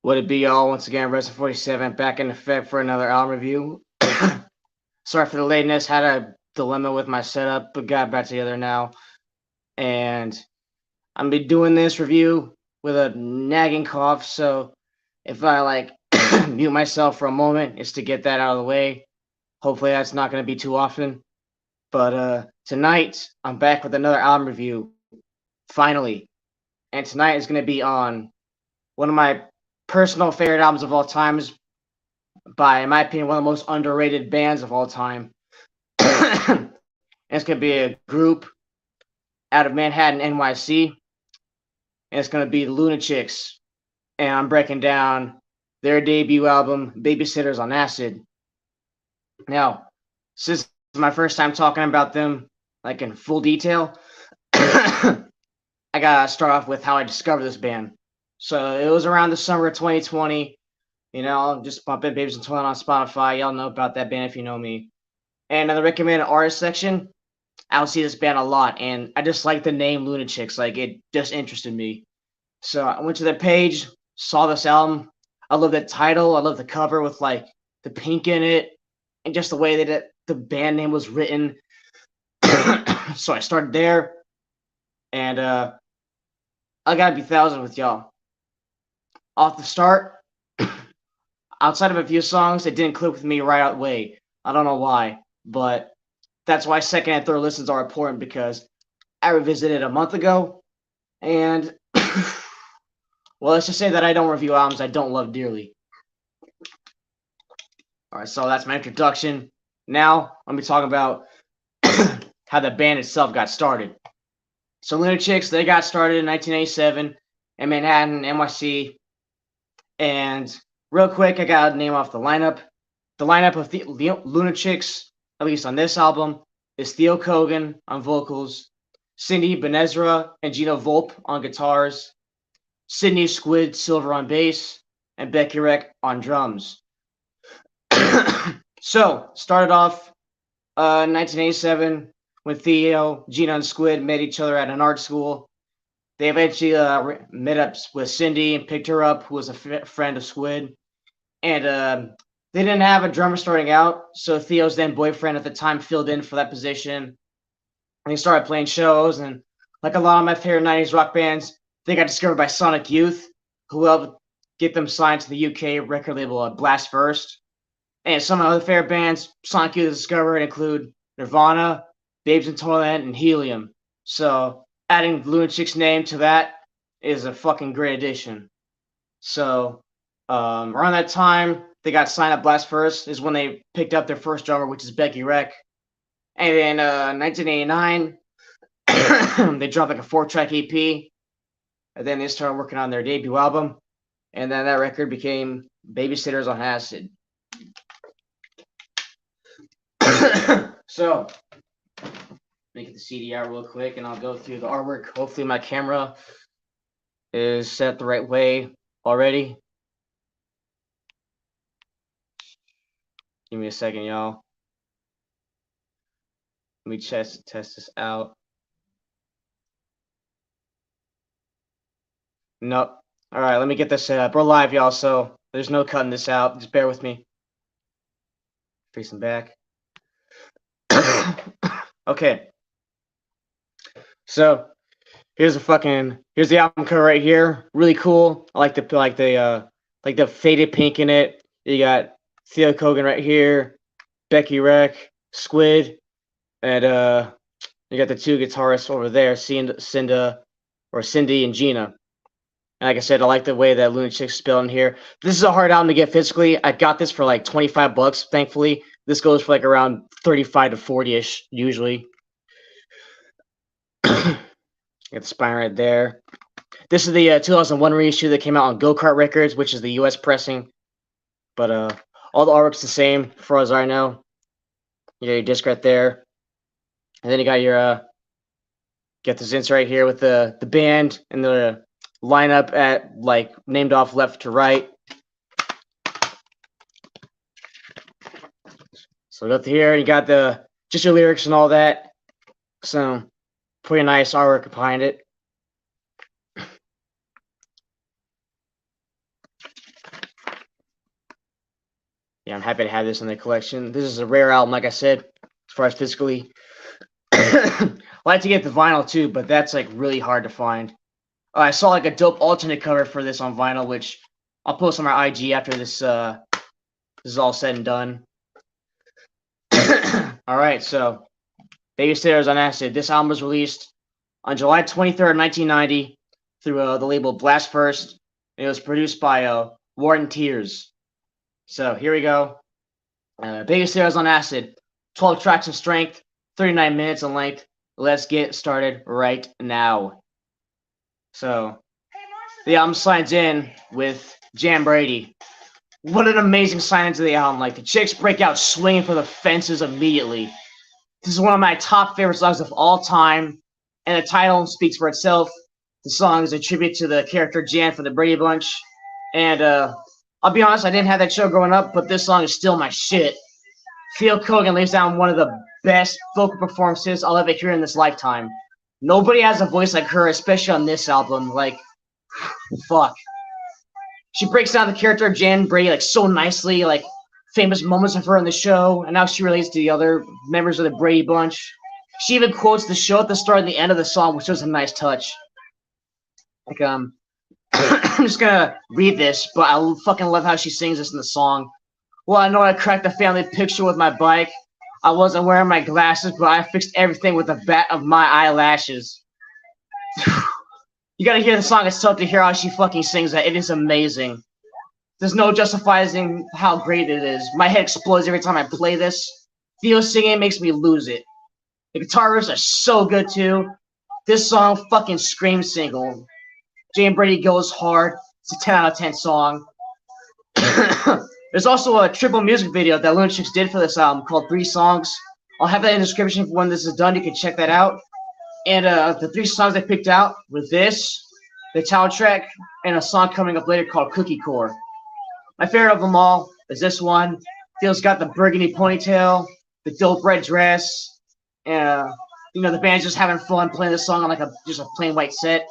Would it be y'all? Once again, Resident 47 back in effect for another album review. Sorry for the lateness, had a dilemma with my setup, but got back together now. And I'm gonna be doing this review with a nagging cough, so if I mute myself for a moment, it's to get that out of the way. Hopefully that's not gonna be too often. But tonight I'm back with another album review. Finally. And tonight is gonna be on one of my personal favorite albums of all times, by, in my opinion, one of the most underrated bands of all time. And it's going to be a group out of Manhattan NYC. And it's going to be the Lunachicks. And I'm breaking down their debut album, Babysitters on Acid. Now, since it's my first time talking about them, like in full detail, I got to start off with how I discovered this band. So it was around the summer of 2020. Just bumping Babies in Toilet on Spotify. Y'all know about that band if you know me. And in the recommended artist section, I would see this band a lot, and I just like the name Lunachicks. Like, it just interested me. So I went to their page, saw this album. I love the title. I love the cover with like the pink in it, and just the way that the band name was written. So I started there, and I gotta be thousand with y'all. Off the start, outside of a few songs, it didn't click with me right out the way. I don't know why, but that's why second and third listens are important, because I revisited a month ago, and well, let's just say that I don't review albums I don't love dearly. All right, so that's my introduction. Now let me talk about how the band itself got started. So Lunachicks, they got started in 1987 in Manhattan, NYC, and real quick, I got to name off the lineup. The lineup of the Lunachicks, at least on this album, is Theo Kogan on vocals, Cindy Benezra and Gina Volpe on guitars, Sydney Squid Silver on bass, and Becky Reck on drums. So, started off 1987 when Theo, Gina, and Squid met each other at an art school. They eventually met up with Cindy and picked her up, who was a friend of Squid. And they didn't have a drummer starting out, so Theo's then boyfriend at the time filled in for that position. And he started playing shows, and like a lot of my favorite 90s rock bands, they got discovered by Sonic Youth, who helped get them signed to the UK record label Blast First. And some of my other favorite bands Sonic Youth discovered include Nirvana, Babes in Toyland, and Helium. So adding Lunachic's name to that is a fucking great addition. So around that time, they got signed up Blast First is when they picked up their first drummer, which is Becky Reck. And then 1989, they dropped like a 4-track EP. And then they started working on their debut album. And then that record became Babysitters on Acid. So, let me get the CD out real quick, and I'll go through the artwork. Hopefully my camera is set the right way already. Give me a second, y'all. Let me test this out. Nope. All right, let me get this set up. We're live, y'all, so there's no cutting this out. Just bear with me. Facing back. Okay. So here's the album cover right here. Really cool. I like the faded pink in it. You got Theo Kogan right here, Becky Reck, Squid, and you got the two guitarists over there, Cindy and Gina. And like I said, I like the way that Lunachicks spelled in here. This is a hard album to get physically. I got this for like $25, thankfully. This goes for like around 35 to 40-ish, usually. Got the spine right there. This is the 2001 reissue that came out on Go-Kart Records, which is the US pressing. But all the artwork's the same, as far as I know. You got your disc right there. And then you got your get this insert right here with the band and the lineup at like named off left to right. So go through here, and you got just your lyrics and all that. So pretty nice artwork behind it. yeah, I'm happy to have this in the collection. This is a rare album, like I said, as far as physically. I like to get the vinyl too, but that's like really hard to find. I saw like a dope alternate cover for this on vinyl, which I'll post on my IG after this is all said and done. All right, so Babysitters on Acid. This album was released on July 23rd, 1990 through the label Blast First. And it was produced by Warren Tears. So here we go. Babysitters on Acid. 12 tracks of strength, 39 minutes in length. Let's get started right now. So the album signs in with Jan Brady. What an amazing sign into the album. Like, the chicks break out swinging for the fences immediately. This is one of my top favorite songs of all time, and the title speaks for itself. The song is a tribute to the character Jan from the Brady Bunch, and I'll be honest, I didn't have that show growing up, but this song is still my shit. Phil Kogan lays down one of the best vocal performances I'll ever hear in this lifetime. Nobody has a voice like her, especially on this album. Like, fuck. She breaks down the character of Jan Brady like so nicely, like famous moments of her in the show, and how she relates to the other members of the Brady Bunch. She even quotes the show at the start and the end of the song, which was a nice touch. Like, I'm just gonna read this, but I fucking love how she sings this in the song. Well, I know I cracked the family picture with my bike. I wasn't wearing my glasses, but I fixed everything with the bat of my eyelashes. You gotta hear the song itself to hear how she fucking sings that. It is amazing. There's no justifying how great it is. My head explodes every time I play this. Theo singing makes me lose it. The guitar riffs are so good too. This song fucking screams single. Jan Brady goes hard. It's a 10 out of 10 song. There's also a triple music video that Lunachicks did for this album called 3 Songs. I'll have that in the description for when this is done. You can check that out. And the 3 songs I picked out were this, the title track, and a song coming up later called Cookie Core. My favorite of them all is this one. Phil's got the burgundy ponytail, the dope red dress, and you know, the band's just having fun playing this song on like just a plain white set.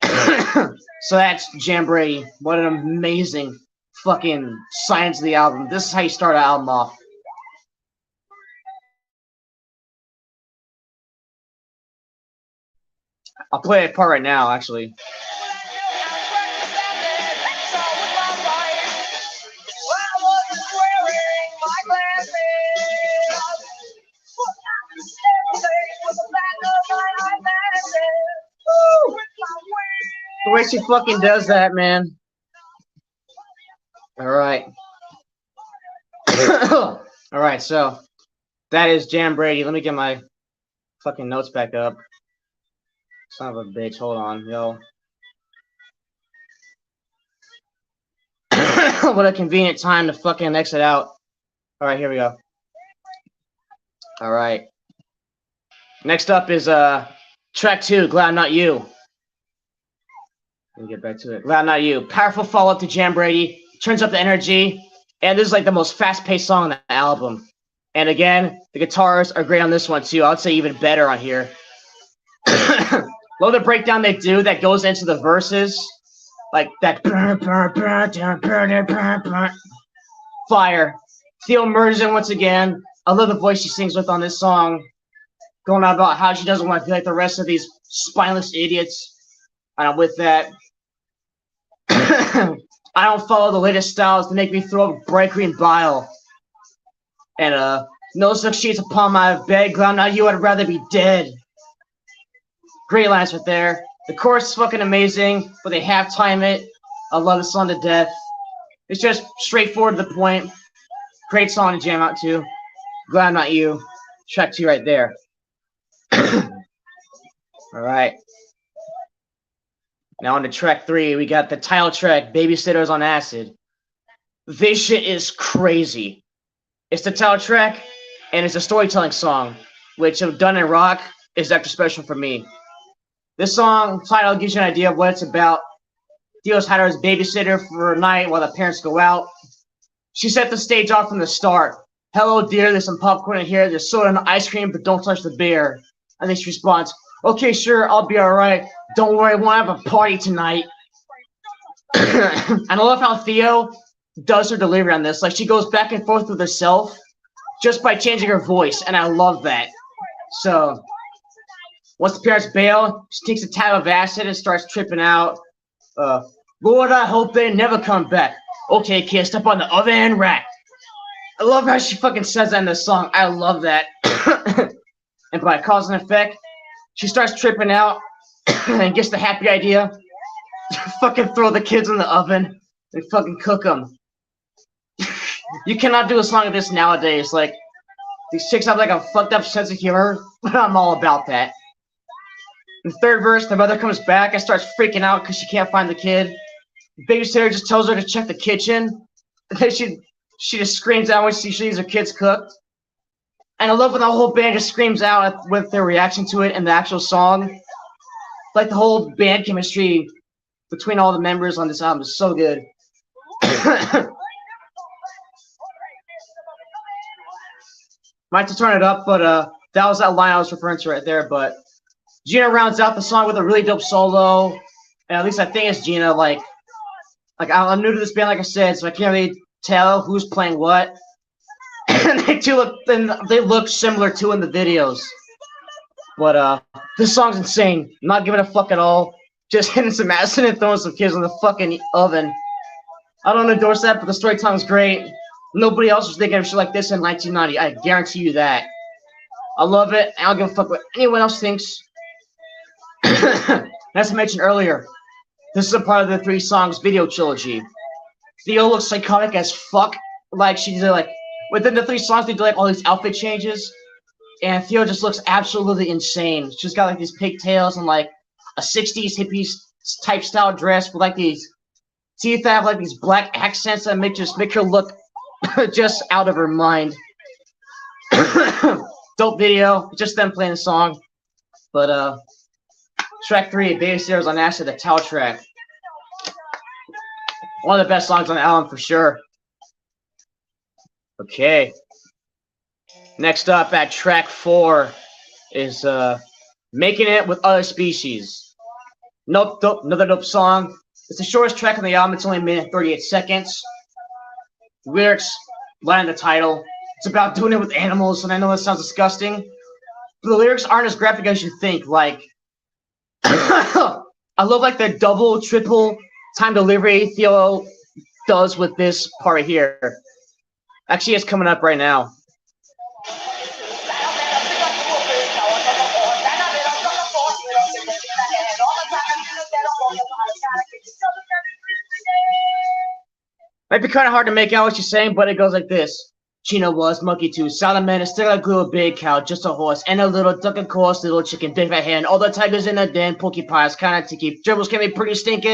So that's Jan Brady. What an amazing fucking science of the album. This is how you start an album off. I'll play a part right now, actually. The way she fucking does that, man. Alright. Alright, so that is Jan Brady. Let me get my fucking notes back up. Son of a bitch, hold on, yo. What a convenient time to fucking exit out. Alright, here we go. Alright. Next up is track 2, Glad Not You. Let me get back to it. Glad Not You. Powerful follow-up to Jan Brady. Turns up the energy. And this is like the most fast-paced song on the album. And again, the guitars are great on this one too. I would say even better on here. Love the breakdown they do that goes into the verses. Like that. Fire. Theo merges in once again. I love the voice she sings with on this song. Going on about how she doesn't want to be like the rest of these spineless idiots. And I'm with that. I don't follow the latest styles to make me throw up bright green bile. And no such sheets upon my bed. Glad Not You, I'd rather be dead. Great lines right there. The chorus is fucking amazing, but they halftime it. I love the song to death. It's just straightforward to the point. Great song to jam out to. Glad Not You. Track 2 right there. Alright. Now on to track 3, we got the title track, Babysitters on Acid. This shit is crazy. It's the title track, and it's a storytelling song, which if done in rock is extra special for me. This song title gives you an idea of what it's about. Theo's hired her as babysitter for a night while the parents go out. She set the stage off from the start. Hello, dear, there's some popcorn in here. There's soda and ice cream, but don't touch the beer. And then she responds, okay, sure, I'll be all right. Don't worry, I won't have a party tonight. And I love how Theo does her delivery on this. Like, she goes back and forth with herself just by changing her voice, and I love that. So, once the parents bail, she takes a tab of acid and starts tripping out. Lord, I hope they never come back. Okay, kid, step on the oven rack. I love how she fucking says that in the song. I love that. And by cause and effect, she starts tripping out and gets the happy idea to fucking throw the kids in the oven and fucking cook them. You cannot do a song like this nowadays. Like, these chicks have like a fucked up sense of humor, but I'm all about that. In the third verse, the mother comes back and starts freaking out because she can't find the kid. The babysitter just tells her to check the kitchen. And then she just screams out when she sees her kids cooked. And I love when the whole band just screams out with their reaction to it in the actual song. Like, the whole band chemistry between all the members on this album is so good. Might have to turn it up, but that was that line I was referring to right there. But Gina rounds out the song with a really dope solo. And at least I think it's Gina. Like I'm new to this band, like I said, so I can't really tell who's playing what. And they look similar too in the videos. But this song's insane. I'm not giving a fuck at all. Just hitting some acid and throwing some kids in the fucking oven. I don't endorse that, but the storytelling's great. Nobody else was thinking of shit like this in 1990. I guarantee you that. I love it. I don't give a fuck what anyone else thinks. As I mentioned earlier, this is a part of the 3 songs video trilogy. Theo looks psychotic as fuck. Like, she did, like, within the 3 songs, they do like all these outfit changes. And Theo just looks absolutely insane. She's got like these pigtails and like a 60s hippies type style dress with like these teeth that have like these black accents that make her look just out of her mind. Dope video, just them playing the song. But track 3, Babysitters on Acid, the title track. One of the best songs on the album for sure. Okay. Next up at track 4 is Making It with Other Species. Another dope song. It's the shortest track on the album. It's only a minute and 38 seconds. Lyrics, line in the title. It's about doing it with animals, and I know that sounds disgusting, but the lyrics aren't as graphic as you think. Like, I love like the double, triple time delivery Theo does with this part here. Actually, it's coming up right now. Might be kind of hard to make out what she's saying, but it goes like this. Chino was monkey too, salamander, still a glue, big cow, just a horse, and a little duck, of course, little chicken, big fat hen, all the tigers in the den, porcupines, kind of ticky, dribbles can be pretty stinky.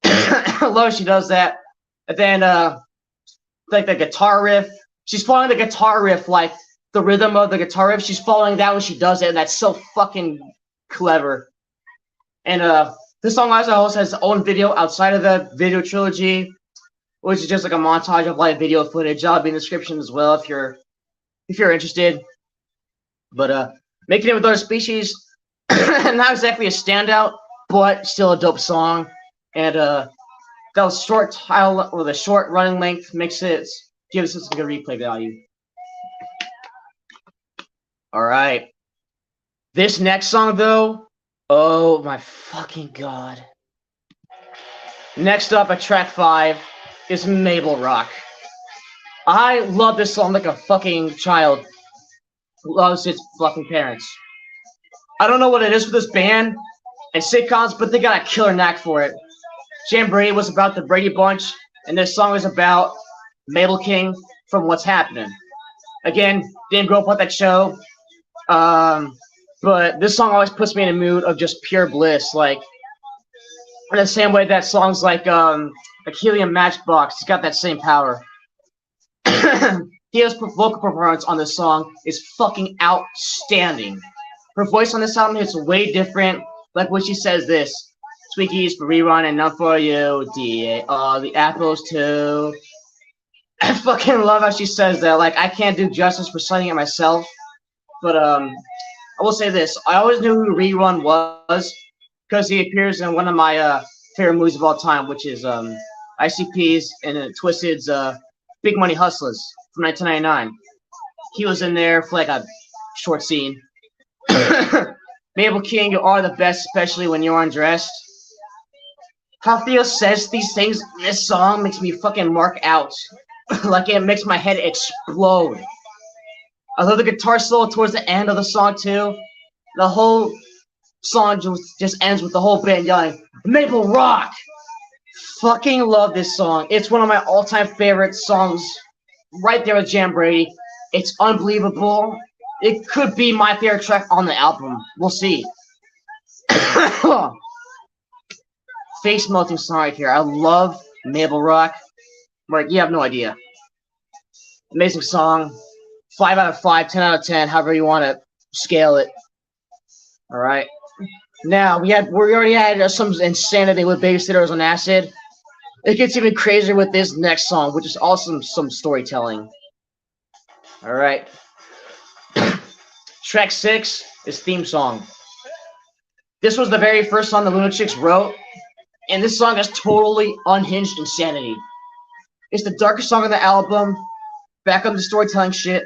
I love she does that. And then, like the guitar riff, she's following the guitar riff, like the rhythm of the guitar riff, she's following that when she does it, and that's so fucking clever. And, this song also has its own video outside of the video trilogy, which is just like a montage of live video footage. I'll be in the description as well if you're interested. But Making It with Other Species, not exactly a standout, but still a dope song. And that was short title with a short running length gives it some good replay value. All right, this next song though. Oh my fucking god. Next up at track 5 is Mabel Rock. I love this song like a fucking child loves its fucking parents. I don't know what it is with this band and sitcoms, but they got a killer knack for it. Jan Brady was about the Brady Bunch, and this song is about Mabel King from What's Happening. Again, didn't grow up with that show. But this song always puts me in a mood of just pure bliss, like in the same way that songs like Helium Matchbox, it's got that same power. Thea's vocal performance on this song is fucking outstanding. Her voice on this album is way different, like when she says this. Twinkies for rerun and none for you, D.A. all the apples too. I fucking love how she says that. Like, I can't do justice for citing it myself, but I will say this. I always knew who Rerun was because he appears in one of my favorite movies of all time, which is ICP's, and Twisted's Big Money Hustlers from 1999. He was in there for like a short scene. Mabel King, you are the best, especially when you're undressed. How Theo says these things in this song makes me fucking mark out. Like it makes my head explode. I love the guitar solo towards the end of the song too. The whole song just ends with the whole band yelling, Maple Rock! Fucking love this song. It's one of my all-time favorite songs. Right there with Jam Brady. It's unbelievable. It could be my favorite track on the album. We'll see. Face melting song right here. I love Maple Rock. Like, you have no idea. Amazing song. 5 out of 5, 10 out of 10, however you want to scale it. Alright. Now, we already had some insanity with Babysitters on Acid. It gets even crazier with this next song, which is also some storytelling. Alright. Track 6 is Theme Song. This was the very first song the Lunachicks wrote, and this song is totally unhinged insanity. It's the darkest song on the album, back up the storytelling shit,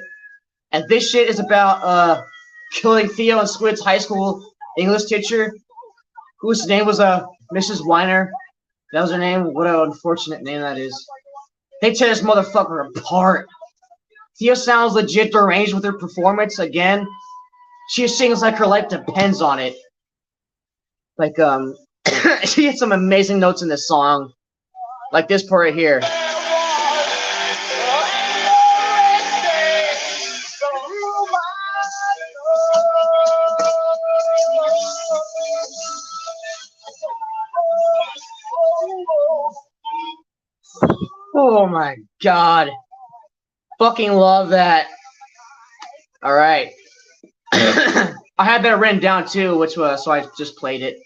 and this shit is about killing Theo and Squid's high school English teacher, whose name was Mrs. Weiner. That was her name. What an unfortunate name that is. They tear this motherfucker apart. Theo sounds legit deranged with her performance again. She sings like her life depends on it. Like, she had some amazing notes in this song. Like this part right here. Oh my god. Fucking love that. Alright. I had that written down too, which was, so I just played it.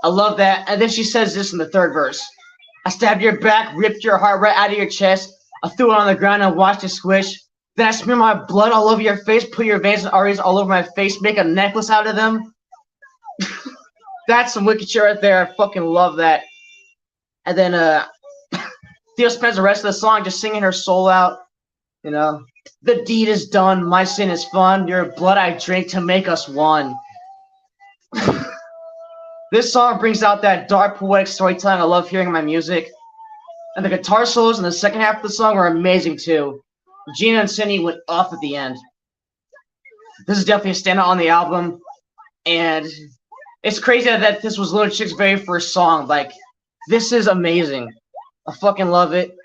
I love that. And then she says this in the third verse. I stabbed your back, ripped your heart right out of your chest. I threw it on the ground and watched it squish. Then I smeared my blood all over your face, put your veins and arteries all over my face, make a necklace out of them. That's some wicked shit right there. I fucking love that. And then Theo spends the rest of the song just singing her soul out. You know, the deed is done, my sin is fun. Your blood I drink to make us one. This song brings out that dark poetic storytelling I love hearing in my music. And the guitar solos in the second half of the song are amazing too. Gina and Cindy went off at the end. This is definitely a standout on the album. And it's crazy that this was Lunachicks' very first song. Like, this is amazing. I fucking love it.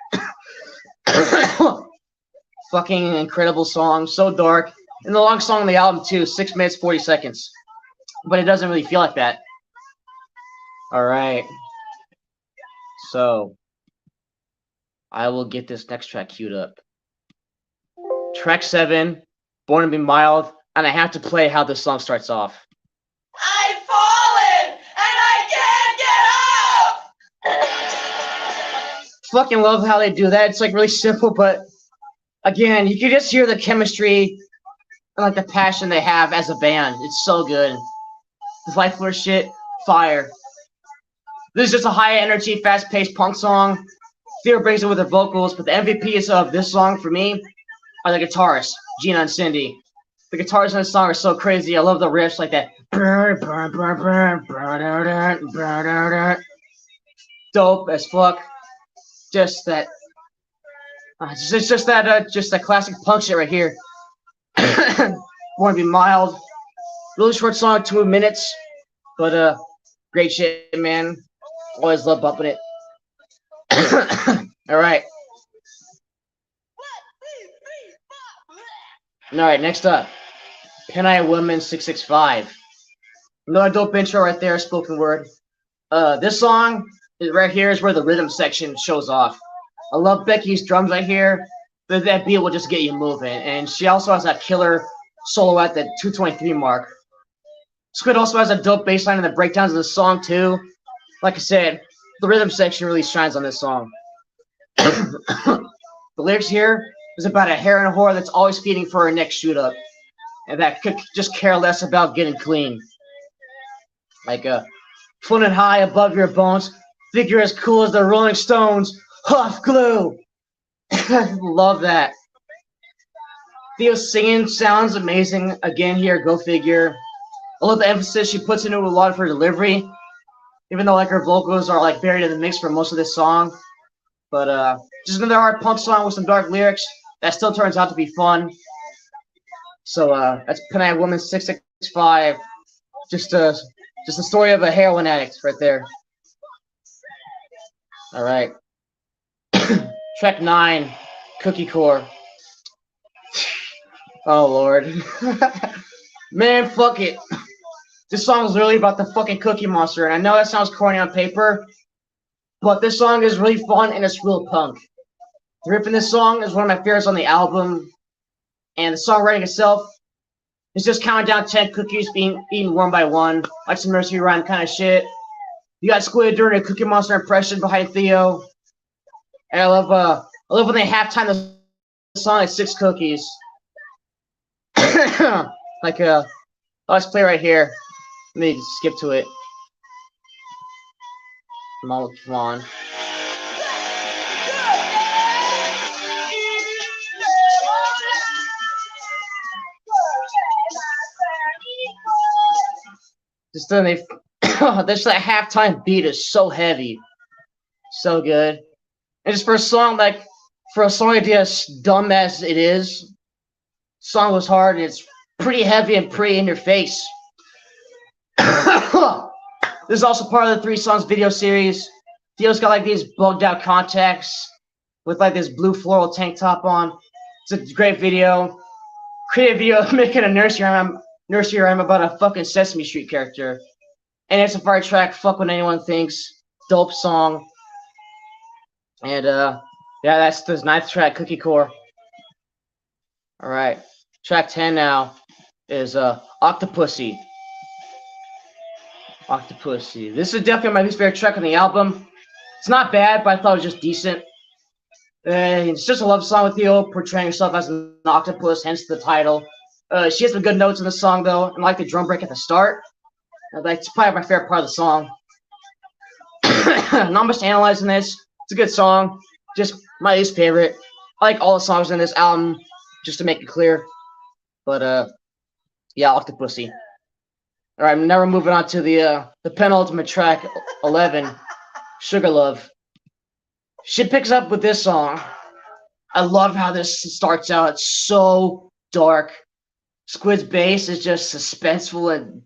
Fucking incredible song. So dark. And the long song on the album too. 6 minutes, 40 seconds. But it doesn't really feel like that. Alright. So, I will get this next track queued up. Track 7, Born to Be Mild. And I have to play how this song starts off. I've fallen and I can't get up. Fucking love how they do that. It's like really simple, but again, you can just hear the chemistry and like the passion they have as a band. It's so good. The Life Force shit, fire. This is just a high energy, fast paced punk song. Theo brings it with her vocals, but the MVPs of this song for me are the guitarists, Gina and Cindy. The guitars in this song are so crazy. I love the riffs like that. Dope as fuck. Just that. Just that classic punk shit right here. Want to be mild. Really short song, 2 minutes, but great shit, man. Always love bumping it. All right. All right, next up, Penai Woman 665. Another dope intro right there, spoken word. This song right here is where the rhythm section shows off. I love Becky's drums right here. But that beat will just get you moving, and she also has that killer solo at the 2:23 mark. Squid also has a dope bass line in the breakdowns of the song too. Like I said, the rhythm section really shines on this song. The lyrics here is about a heroin whore that's always feeding for her next shoot up, and that could just care less about getting clean. Like floating high above your bones, think you're as cool as the Rolling Stones. Hot glue. Love that. Theo's singing sounds amazing. Again here, go figure. I love the emphasis she puts into a lot of her delivery. Even though like her vocals are like buried in the mix for most of this song. But just another hard punk song with some dark lyrics that still turns out to be fun. So that's Penang Woman 665. Just the story of a heroin addict right there. All right. Track 9, Cookie Core. Oh Lord. Man, fuck it. This song is literally about the fucking Cookie Monster, and I know that sounds corny on paper, but this song is really fun and it's real punk. The riff in this song is one of my favorites on the album, and the songwriting itself is just counting down 10 cookies being eaten one by one, like some nursery rhyme kind of shit. You got Squid doing a Cookie Monster impression behind Theo, and I love when they halftime the song at 6 cookies. Like let's play right here. Let me skip to it. Come on. Just then this that halftime beat is so heavy, so good, and just for a song idea as dumb as it is, song was hard and it's pretty heavy and pretty in your face. This is also part of the 3 songs video series. Theo's got like these bugged out contacts with like this blue floral tank top on. It's a great video. Creative video making a nursery rhyme about a fucking Sesame Street character. And it's a fire track, fuck what anyone thinks. Dope song. And yeah, that's the 9th track, Cookie Core. Alright. Track 10 now is Octopussy. Octopussy. This is definitely my least favorite track on the album. It's not bad, but I thought it was just decent. It's just a love song with Theo portraying herself as an octopus, hence the title. She has some good notes in the song, though, and I like the drum break at the start. That's probably my favorite part of the song. Not much to analyze in this. It's a good song. Just my least favorite. I like all the songs in this album, just to make it clear. But, yeah, Octopussy. All right, now we're moving on to the penultimate track, 11, Sugar Love. Shit picks up with this song. I love how this starts out. It's so dark. Squid's bass is just suspenseful and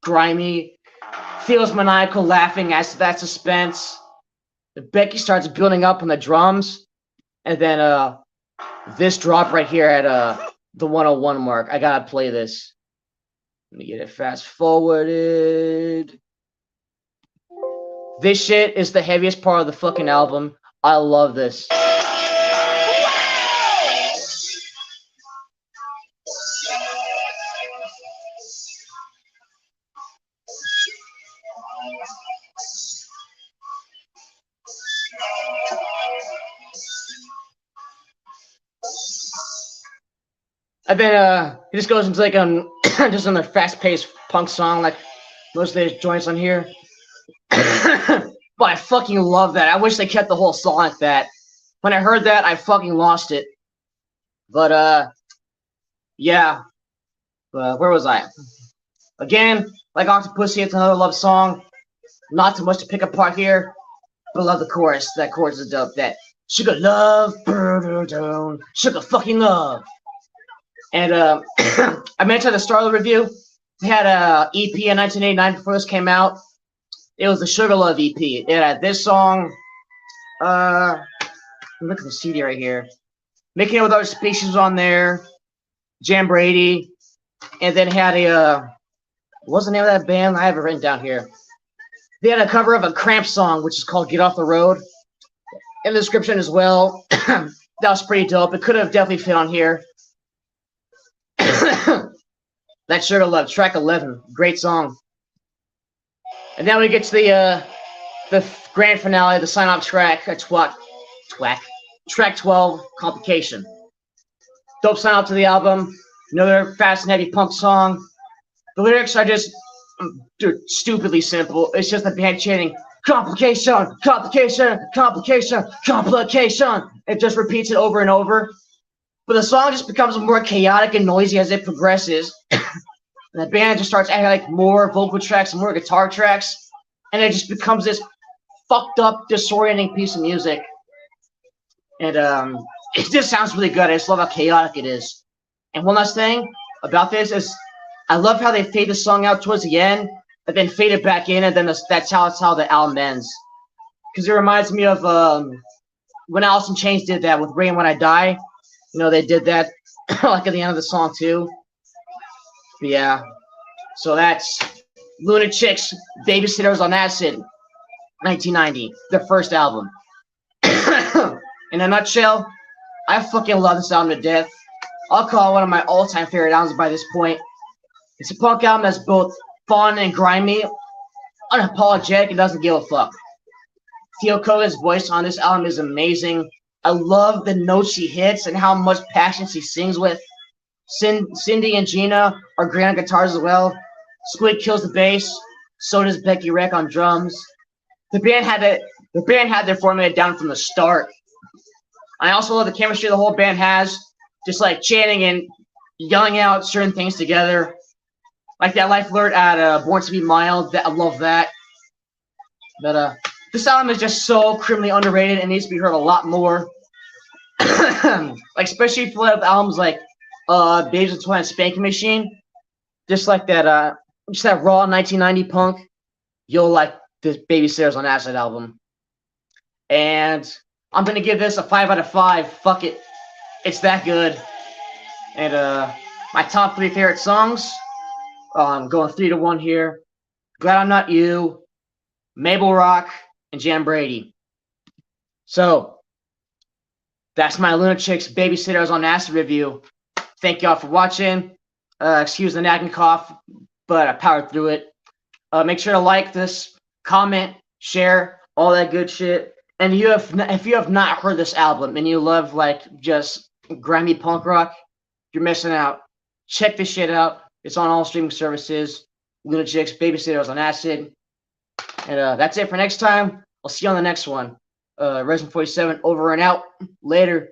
grimy. Feels maniacal laughing as to that suspense. Becky starts building up on the drums. And then this drop right here at the 101 mark. I gotta play this. Let me get it fast forwarded. This shit is the heaviest part of the fucking album. I love this. I've been it just goes into like just another fast-paced punk song like most of these joints on here. But I fucking love that. I wish they kept the whole song like that. When I heard that, I fucking lost it. But yeah. Where was I? Again, like Octopussy, it's another love song. Not too much to pick apart here, but I love the chorus. That chorus is dope. That sugar love, sugar fucking love. And I mentioned at the start of the review, they had a EP in 1989 before this came out. It was the Sugar Love EP. It had this song. Look at the CD right here. Making It With Other Species on there. Jam Brady. And then had what's the name of that band? I have it written down here. They had a cover of a Cramp song, which is called Get Off the Road. In the description as well. That was pretty dope. It could have definitely fit on here. That Sugar Love, track 11. Great song. And now we get to the grand finale, the sign-off track, track 12, Complication. Dope sign-off to the album. Another fast and heavy punk song. The lyrics are just stupidly simple. It's just the band chanting, complication, complication, complication, complication. It just repeats it over and over. But the song just becomes more chaotic and noisy as it progresses. And the band just starts adding like more vocal tracks, more guitar tracks, and it just becomes this fucked up, disorienting piece of music. And it just sounds really good. I just love how chaotic it is. And one last thing about this is I love how they fade the song out towards the end, and then fade it back in, and then that's how the album ends. Because it reminds me of when Alice in Chains did that with Rain When I Die. You know, they did that like at the end of the song too. But yeah. So that's Lunachicks, Babysitters on Acid, 1990, their first album. In a nutshell, I fucking love this album to death. I'll call it one of my all-time favorite albums by this point. It's a punk album that's both fun and grimy, unapologetic, and doesn't give a fuck. Theo Koga's voice on this album is amazing. I love the notes she hits and how much passion she sings with. Cindy and Gina are great on guitars as well. Squid kills the bass. So does Becky Reck on drums. The band had their formula down from the start. I also love the chemistry the whole band has, just like chanting and yelling out certain things together, like that life alert at "Born to Be Mild." I love that. But this album is just so criminally underrated and needs to be heard a lot more. Like especially for albums like Babes with Twin Spanking Machine, just like that just that raw 1990 punk. You'll like this Babysitters on Acid album. And I'm gonna give this a 5 out of 5. Fuck it, it's that good. And my top 3 favorite songs. I'm going 3-1 here. Glad I'm Not You, Mabel Rock, and Jan Brady. So that's my Lunachicks Babysitters on Acid review. Thank y'all for watching. Excuse the nagging cough, but I powered through it. Make sure to like this, comment, share, all that good shit. And if you have not heard this album and you love like just grimy punk rock, you're missing out. Check this shit out. It's on all streaming services. Lunachicks, Babysitters on Acid. And that's it for next time. I'll see you on the next one. Resident 47 over and out. Later.